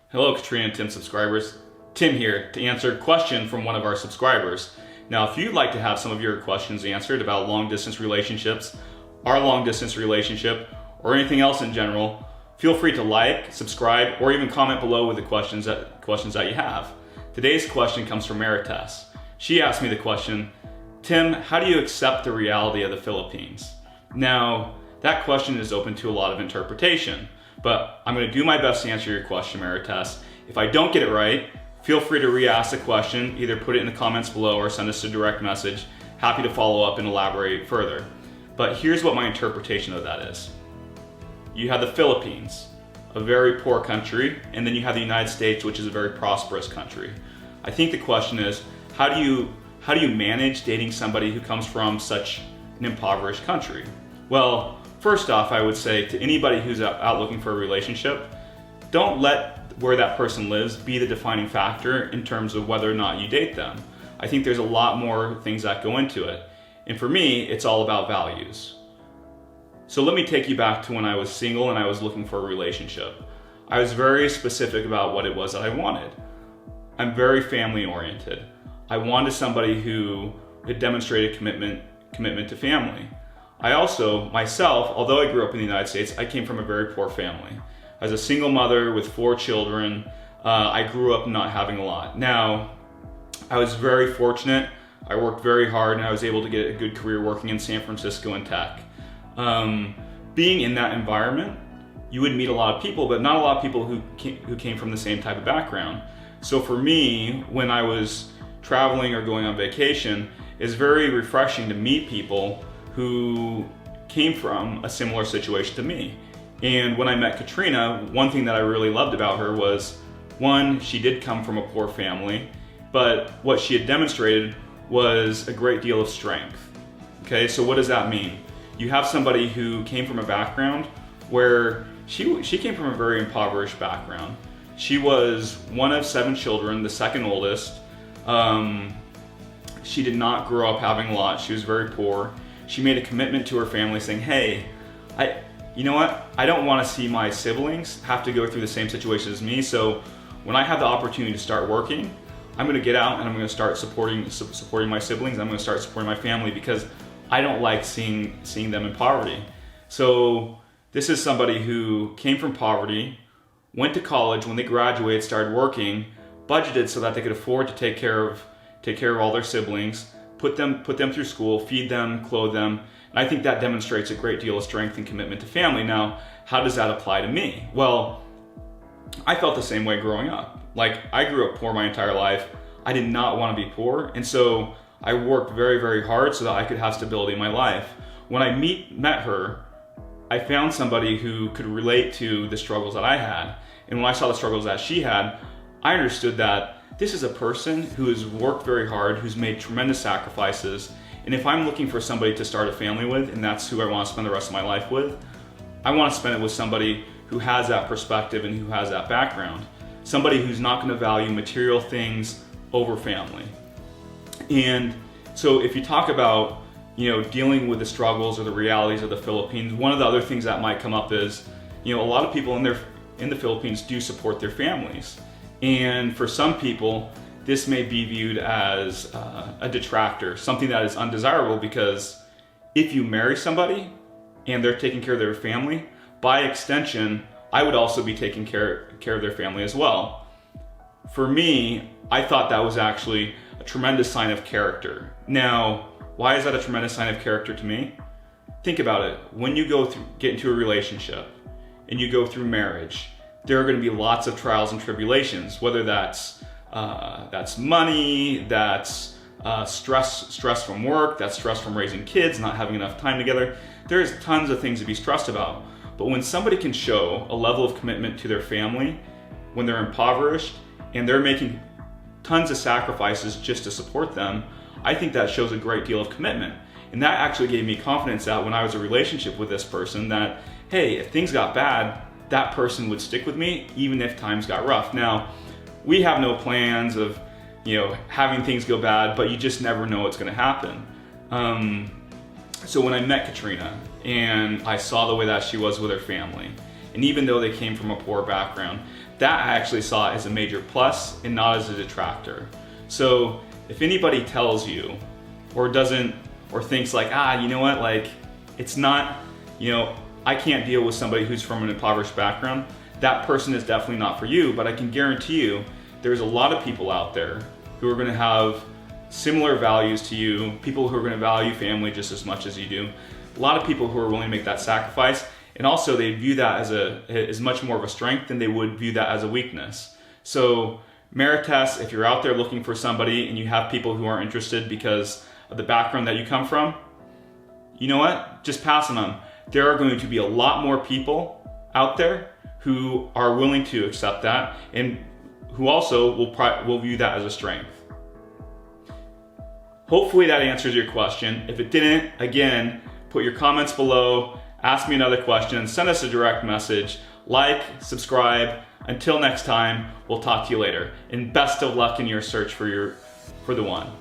Hello, Katrina and Tim subscribers. Tim here to answer a question from one of our subscribers. Now, if you'd like to have some of your questions answered about long-distance relationships, our long-distance relationship, or anything else in general, feel free to like, subscribe, or even comment below with the questions that you have. Today's question comes from Marites. She asked me the question, Tim, how do you accept the reality of the Philippines? Now, that question is open to a lot of interpretation, but I'm going to do my best to answer your question, Marites. If I don't get it right, feel free to re-ask the question, either put it in the comments below or send us a direct message. Happy to follow up and elaborate further. But here's what my interpretation of that is. You have the Philippines, a very poor country, and then you have the United States, which is a very prosperous country. I think the question is, how do you manage dating somebody who comes from such an impoverished country? Well, first off, I would say to anybody who's out looking for a relationship, don't let where that person lives be the defining factor in terms of whether or not you date them. I think there's a lot more things that go into it. And for me, it's all about values. So let me take you back to when I was single and I was looking for a relationship. I was very specific about what it was that I wanted. I'm very family oriented. I wanted somebody who had demonstrated commitment to family. I also, myself, although I grew up in the United States, I came from a very poor family. As a single mother with 4 children, I grew up not having a lot. Now, I was very fortunate. I worked very hard and I was able to get a good career working in San Francisco in tech. Being in that environment, you would meet a lot of people, but not a lot of people who came from the same type of background. So for me, when I was traveling or going on vacation, it's very refreshing to meet people who came from a similar situation to me. And when I met Katrina, one thing that I really loved about her was, one, she did come from a poor family, but what she had demonstrated was a great deal of strength. Okay, so what does that mean? You have somebody who came from a background where she came from a very impoverished background. She was one of 7 children, the second oldest. She did not grow up having a lot. She was very poor. She made a commitment to her family saying, hey, you know what? I don't want to see my siblings have to go through the same situation as me. So when I have the opportunity to start working, I'm going to get out and I'm going to start supporting my siblings. I'm going to start supporting my family because I don't like seeing them in poverty. So this is somebody who came from poverty, went to college. When they graduated, started working, budgeted so that they could afford to take care of all their siblings, put them through school, feed them, clothe them. And I think that demonstrates a great deal of strength and commitment to family. Now, how does that apply to me? Well, I felt the same way growing up. Like, I grew up poor my entire life. I did not want to be poor. And so I worked very, very hard so that I could have stability in my life. When I met her, I found somebody who could relate to the struggles that I had. And when I saw the struggles that she had, I understood that this is a person who has worked very hard, who's made tremendous sacrifices. And if I'm looking for somebody to start a family with, and that's who I want to spend the rest of my life with, I want to spend it with somebody who has that perspective and who has that background. Somebody who's not going to value material things over family. And so if you talk about, dealing with the struggles or the realities of the Philippines, one of the other things that might come up is, a lot of people in the Philippines do support their families. And for some people, this may be viewed as a detractor, something that is undesirable, because if you marry somebody and they're taking care of their family, by extension, I would also be taking care of their family as well. For me, I thought that was actually a tremendous sign of character. Now, why is that a tremendous sign of character to me? Think about it. When you get into a relationship and you go through marriage, there are going to be lots of trials and tribulations, whether that's money, that's stress from work, that's stress from raising kids, not having enough time together. There's tons of things to be stressed about. But when somebody can show a level of commitment to their family, when they're impoverished, and they're making tons of sacrifices just to support them, I think that shows a great deal of commitment. And that actually gave me confidence that when I was in a relationship with this person, that, hey, if things got bad, that person would stick with me even if times got rough. Now, we have no plans of, having things go bad, but you just never know what's going to happen. So when I met Katrina and I saw the way that she was with her family, and even though they came from a poor background, that I actually saw as a major plus and not as a detractor. So if anybody tells you or doesn't, or thinks like, you know what, like it's not, I can't deal with somebody who's from an impoverished background, that person is definitely not for you. But I can guarantee you there's a lot of people out there who are going to have similar values to you, people who are going to value family just as much as you do. A lot of people who are willing to make that sacrifice, and also they view that as much more of a strength than they would view that as a weakness. So merit test, if you're out there looking for somebody and you have people who aren't interested because of the background that you come from, you know what? Just pass on them. There are going to be a lot more people out there who are willing to accept that and who also will view that as a strength. Hopefully that answers your question. If it didn't, again, put your comments below, ask me another question, send us a direct message, like, subscribe. Until next time, we'll talk to you later. And best of luck in your search for the one.